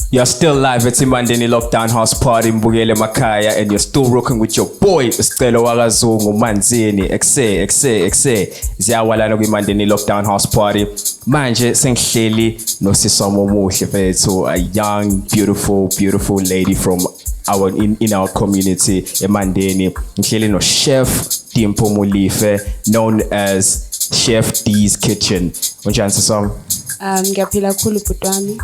You're still live at Imandeni Lockdown House Party Mbugele Makaya, and you're still rocking with your boy Sicelo Zungu Manzini exe ziyawalana kwimandeni Lockdown House Party. Manje sengihleli noSisomo muhle fethu, a young beautiful lady from our in our community eMandeni. Ngihleli no Chef Dimpo Mulife, known as Chef D's Kitchen. Unjani Sisomo? Ngiyaphila kakhulu butwami.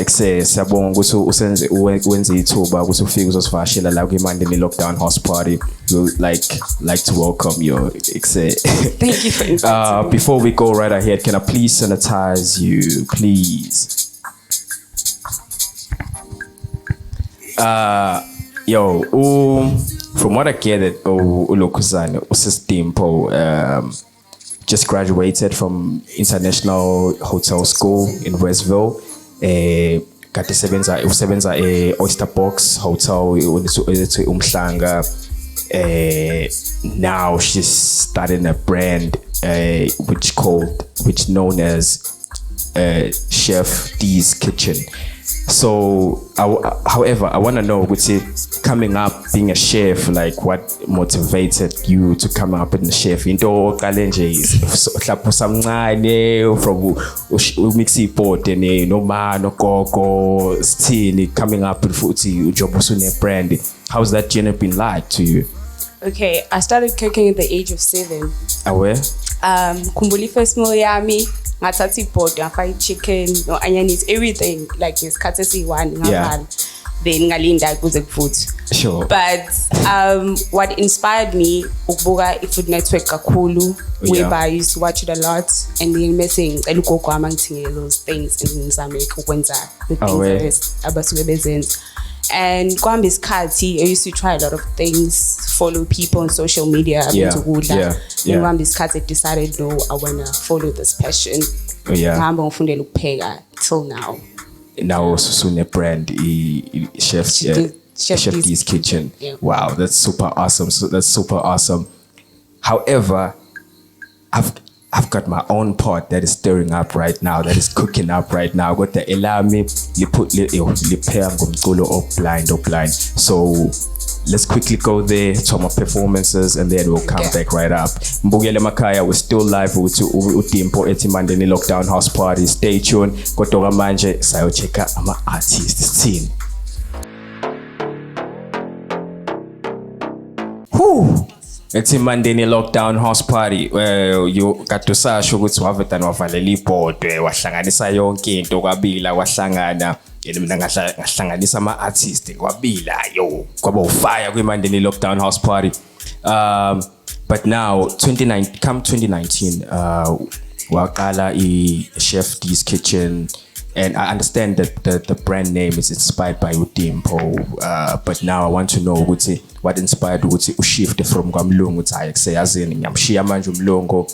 Siyabonga ukuthi wenze ithuba ukuthi ufike uzosivashela la kwimandeni Lockdown House Party. We like to welcome you. Thank you for inviting me. Before we go right ahead, can I please sanitize you, please? From what I gathered, Ulokuzane Dimpo just graduated from International Hotel School in Westville. Got usebenza Oyster Box Hotel Umhlanga. Now she's starting a brand which known as Chef D's Kitchen. So, however, I want to know, coming up being a chef, like what motivated you to come up in the chef? Into challenges, from mixi pot no man no coco stini coming up with foodie job brand. How's that journey been like to you? Okay, I started cooking at the age of 7. Where? Kumbuli first meal yami. Ngatati pot, ngafai chicken, no onions, everything like this. Katasi one, then ngalinda kuze food. Sure. But what inspired me, ukubuka iFood Network kakhulu, whereby I used to watch it a lot, and then missing elukoko amangithingele those things and ngizame ukwenza the things abasuke bezenza. And kwami isikhathi, I used to try a lot of things, follow people on social media. And kwami isikhathi I decided, no, I wanna follow this passion. Ngihamba ngifundela ukupheka till now. Now Susune brand Chef D's Kitchen. Yeah. Wow, that's super awesome. However, I've got my own pot that is stirring up right now, that is cooking up right now. Got the elami, blind. So let's quickly go there to my performances and then we'll come back right up. Mbugele Makaya, we're still live with Dimpo eTimandeni Lockdown House Party. Stay tuned. Kotoka manje sayocheka ama artist scene. eTimandeni Lockdown House Party. You got to sasho ukuthi wavetana wavalela ibhodwe wahlanganisa yonke into kwabila wahlangana mina ngahlanganisa ama artists kwabila kwaba ufire kwimandeni Lockdown House Party. But now 2019 waqala Chef D's Kitchen, and I understand that the brand name is inspired by Dimpo, but now I want to know what inspired you shift from Kamlungu to ngiyamshiya manje umlungu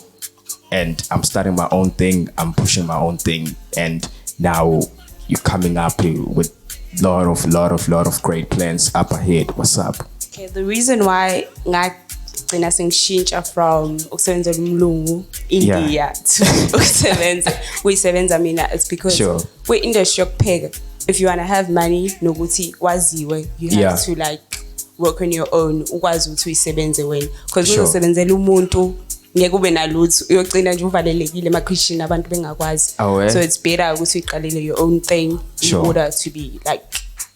and I'm starting my own thing, I'm pushing my own thing, and now you're coming up with lot of great plans up ahead. What's up? Okay, the reason why ngagcina sengishintsha from ukusebenza umlungu India to ukusebenza mina, it's because we industry yokupheka, if you want to have money nokuthi waziwe, you have to like work on your own ukwazi ukuthi uyisebenze wena, because uzosebenzela umuntu ngeke ube nalutho uyogcina nje uvalelekile ema-kitchen abantu bengakwazi. So it's better ukuthi uyiqalele your own thing in order to be like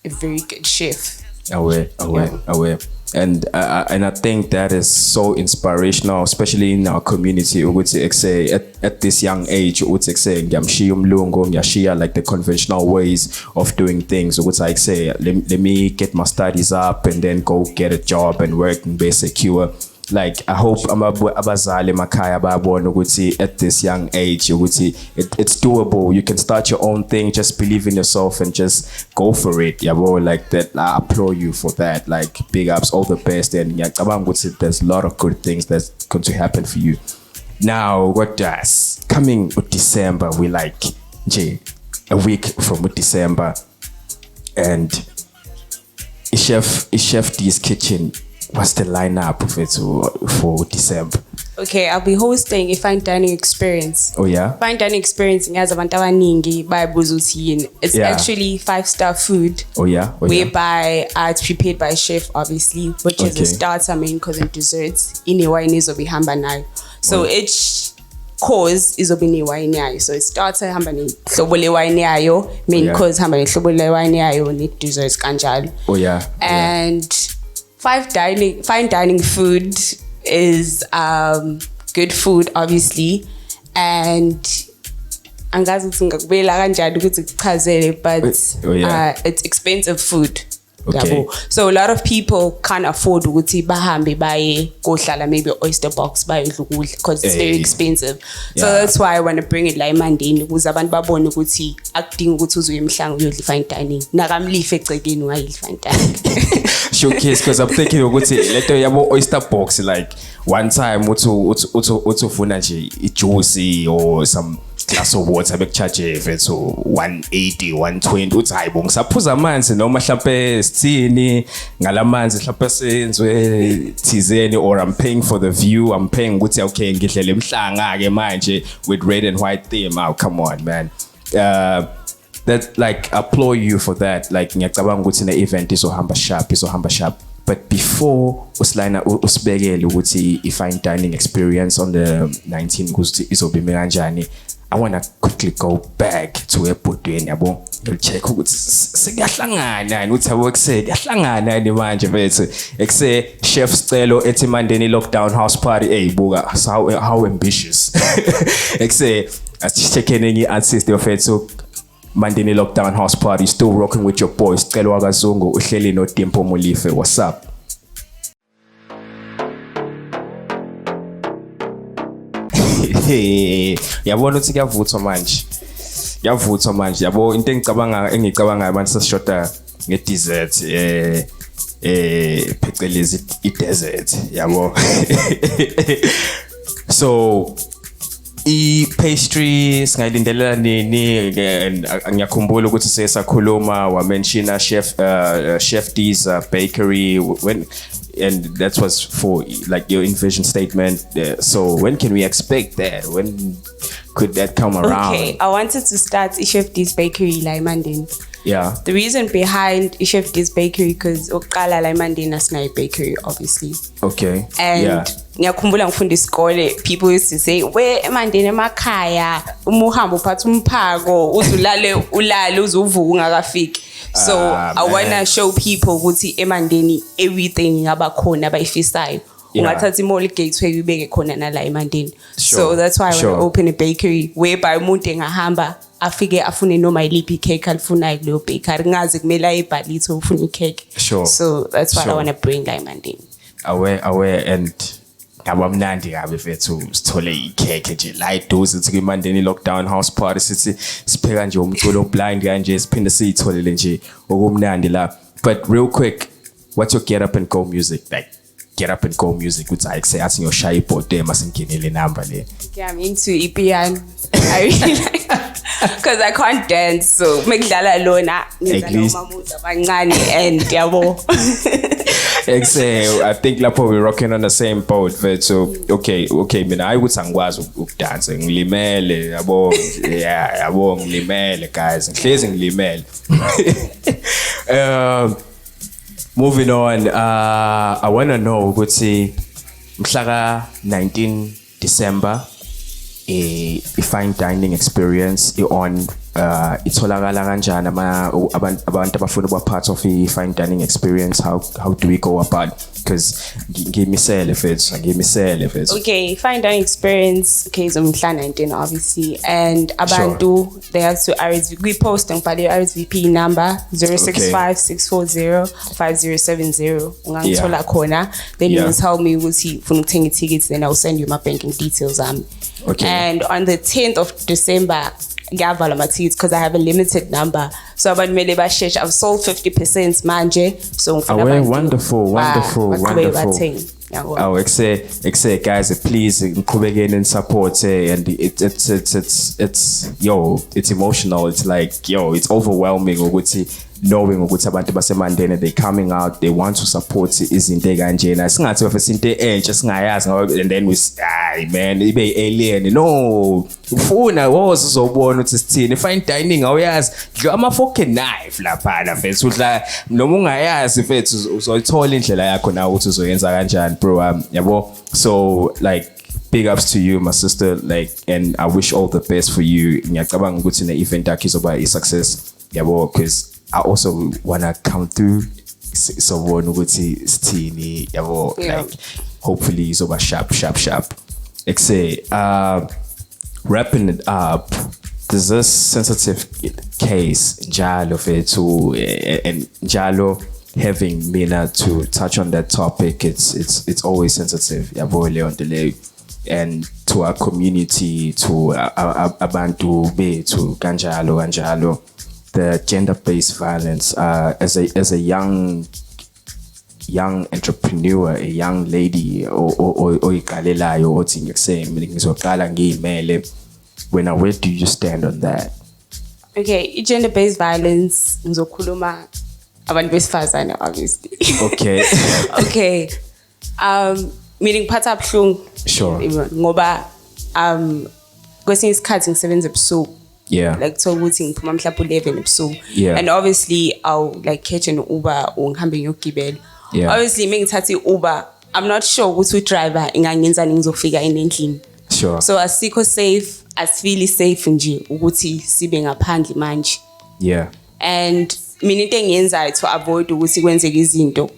a very good chef. Aware. And I think that is so inspirational, especially in our community. At this young age, ngiyashiya like the conventional ways of doing things. Let me get my studies up and then go get a job and work and be secure. Like I hope abazali makaya babona ukuthi at this young age it's doable. You can start your own thing, just believe in yourself and just go for it. Like that, I applaud you for that. Like big ups, all the best, and there's a lot of good things that's going to happen for you. Now what does coming with December, we like a week from December, and Chef D's Kitchen. What's the lineup of it for December? Okay, I'll be hosting a fine dining experience. Oh yeah. Fine dining experience ngazi abantu abaningi bayabuza ukuthi yini. It's actually 5-star food. Oh yeah. Whereby it's prepared by a chef, obviously, which is a starter, main course, and desserts. Inewine izobihamba nayo. So each course izobe newine yayo. So it starter hamba nehlobo lewine yayo, main course hamba nehlobo lewine yayo, ne desserts kanjalo. Oh yeah. And fine dining food is good food, obviously, and angazi ukuthi ngakubela kanjani ukuthi kuchazele, but it's expensive food. Okay. So a lot of people can't afford ukuthi bahambe baye kohlala maybe oyster box bayodla ukudla because it's very expensive. So that's why I want to bring it la eMandeni ukuze abantu babone ukuthi akudingi ukuthi uze uyemhlanga uyodla fine dining. Nakamlife egcekeni wayidla fine dining. Showcase, because I'm thinking ukuthi leto yabo oyster box, like one time uthi ufuna nje ijuice or some glass of water bekucharge vethu 180 120 uthi hayibo ngisaphuza amanzi noma mhlawumbe sithini ngalamanzi mhlawumbe senzwe thizeni, or I'm paying for the view, I'm paying ukuthi okay ngidlele emhlanga ke manje with red and white theme. Oh come on man. That like applaud you for that. Like ngiyacabanga ukuthi ne event izohamba sharp. But before uslina usibekele ukuthi I fine dining experience on the 19th ukuthi izobime kanjani, I want to quickly go back to ebhodweni yabo. You'll check ukuthi sekuyahlangana ukuthi abo ekuse kuyahlangana ni manje bethu ekuse chef Sicelo ethi Mandeni lockdown house party. Hey buka how ambitious. Ekuse asichekene ngi artist yofethu Mandeni lockdown house party, still rocking with your boy Sicelo Zungu uhleli no Tempo Molife. What's up? Yabona ukuthi kuyavuthwa manje yabo into engicabanga abantu sasishoda nge-dessert phecelezi i-desert yabo. So i-pastry singayilindelela nini? Ngiyakhumbula ukuthi sesakhuluma wamenshina chef D's bakery when, and that was for like your vision statement. So when can we expect that? When could that come around? Okay, I wanted to start Chef D's bakery la eMandeni. Yeah. The reason behind Chef D's bakery because uqala la eMandeni asinayo bakery, obviously. Okay. And ngiyakhumbula ngifunda isikole, people used to say we eMandeni emakhaya uma uhamba uphatha umphako ulale uzuvuka ungakafiki. So I want to show people ukuthi eMandeni everything ngaba khona abayifisayo. Ungathatha imall gateway ubeke khona nala eMandeni. So that's why I want to open a bakery whereby umuntu engahamba afike afune noma iliphi cake alifunayo kuleyo bakery, ngazi kumele ayibhalise ufuna icake. So that's what I want to bring la eMandeni. Aware and ngabamnandi kabe vethu sithole ikheke nje la iduze ukuthi kuMandeni lockdown house party sithi sipheka nje umculo blind kanje siphinde siyitholele nje okumnandi la. But real quick, what's your get up and go music like? Get up and go music ukuthi ayikuse athi ngiyoshaya ibhode masingenele number le. Okay, I'm into piano. I really like because I can't dance, so mekudlala lona ngizama umuza abancane and yabo. I think lapho we're rocking on the same boat. So okay, mina ayikuthi angikwazi ukudance, ngilimele yabo. Yeah, yabo ngilimele guys, ngihlezi ngilimele. Moving on, I want to know ukuthi mhla 19 December a fine dining experience on itholakala kanjani abantu abafuna ukuba part of a fine dining experience. How do we go about? Because give me sale. Okay, fine dining experience is on 19 obviously, and abantu they have to RSVP. We post on the RSVP number 065-640-5070. Ungangithola khona. Then you tell me ukuthi ufuna ukuthenga tickets, then I'll send you my banking details. Okay. And on the 10th of December, ngiyavala my tickets because I have a limited number. So abantu mele basheshe. I've sold 50% manje. So wonderful. Oh, excellent guys, please ngiqhubekeni and support and it's emotional. It's like it's overwhelming ukuthi knowing ukuthi abantu basemandeni they coming out, they want to support izinto ekanjena. Singathi bafisa into entsha singayazi and then man ibe alien. No, ufuna woza uzobona ukuthi sithini. Fine dining awuyazi, dla ama fucking knife lapha mfethu, udla noma ungayazi mfethu uzoyithola indlela yakho nawe ukuthi uzoyenza kanjani bro. Yabo, so like big ups to you, my sister, like, and I wish all the best for you. Ngiyacabanga ukuthi ne event yakho izoba a success. Yabo, because I also wanna come through. So ukuthi sithini, yabo, like hopefully izoba sharp. Like say, wrapping it up, there's this sensitive case, Njalo Fetu, and Njalo having Mina to touch on that topic. It's always sensitive, yabo Leon Delay. And to our community, to abantu be to Ganjalo, the gender-based violence. As a young entrepreneur, a young lady, or ikalelayo othi ngiyakuse mina ngizoqala ngiyimele. Where do you stand on that? Okay, gender-based violence ngizokhuluma abantu besifazane obviously. Okay. Okay. Meaning ngiphatha buhlungu. Sure. Ngoba kwesinye isikhathi ngisebenza ebusuku. Yeah. Like so ukuthi ngiphuma mhlawumbe 11 ebusuku. Yeah. And obviously I'll like catch an Uber or ngihambe ngiyogibela. Yeah. Obviously mengithatha Uber, I'm not sure ukuthi u-driver ingangenzani ngizofika endlini. Sure. So asikho safe, asifeel safe nje ukuthi sibe ngaphandle manje. Yeah. And mina into engiyenzayo to avoid ukuthi kwenzeke izinto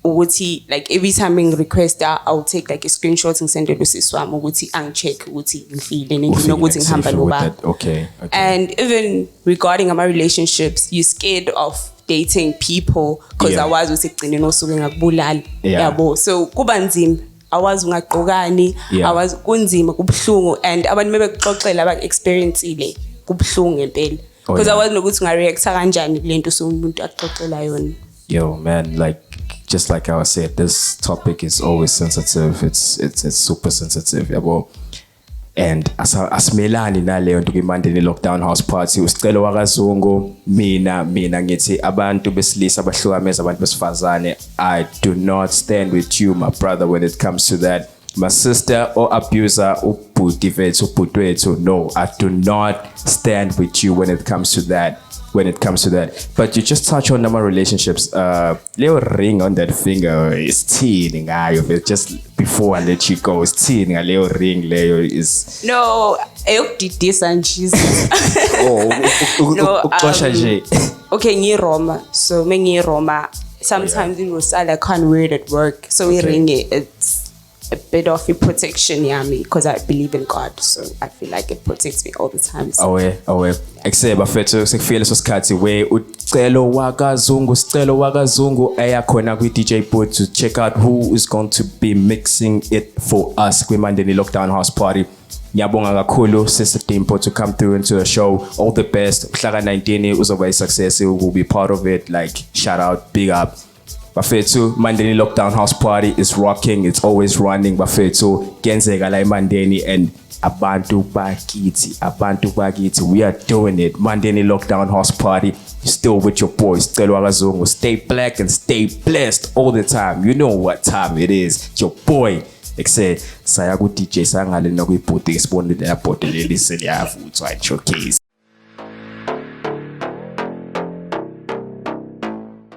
ukuthi like every time I request I'll take like a screenshot ngisendele usisi wami ukuthi angicheck ukuthi ngifile nendlela ukuthi ngihamba noba. Okay. And even regarding my relationships, you're scared of dating people because awazi ukuthi egcineni osuke ngakubulala. Yabo, so kuba nzima, awazi ungaqokani, awazi kunzima kubhlungu, and abantu mebekuxoxela aba experience ile kubhlungu ngempela because awazi nokuthi ungareact kanjani kulento somuntu axoxela yona. Yo man, like just like I said, this topic is always sensitive. It's super sensitive, yabo. And asmelani naleyo nto kwimandeni lockdown house party usicelo wakazungu mina ngithi abantu besilisa abahlukameza abantu besifazane. I do not stand with you, my brother, when it comes to that. My sister or abuser ubhuti vethu ubhuti wethu, no, I do not stand with you when it comes to that. But you just touch on number relationships. Little ring on that finger is teeing ngayo. Just before I let you go, it's teeing a little ring. Leo is no. I did this and she's no. Okay, ni Roma. So me Roma. Sometimes it was I can't wear it at work. So we ring it. It's a bit of a protection, yami, because I believe in God, so I feel like it protects me all the time. So. Awe. Except bafethu sikufile sosikhathi we ucelo wakazungu ayakhona kwi DJ booth to check out who is going to be mixing it for us kwimandeni lockdown house party. Ngiyabonga kakhulu Sister Dimpo to come through into the show. All the best. Mhlaka 19 uzoba a success. We will be part of it. Like shout out, big up. Bafethu, Mandeni Lockdown House Party is rocking. It's always running. Bafethu, Genzega la Mandeni and Abantu Bagiti. We are doing it. Mandeni Lockdown House Party. Still with your boys. Stay black and stay blessed all the time. You know what time it is. It's your boy. Say, saya ku DJ sangale na ku iputi isibonile airport leli seliyavuthwa showcase.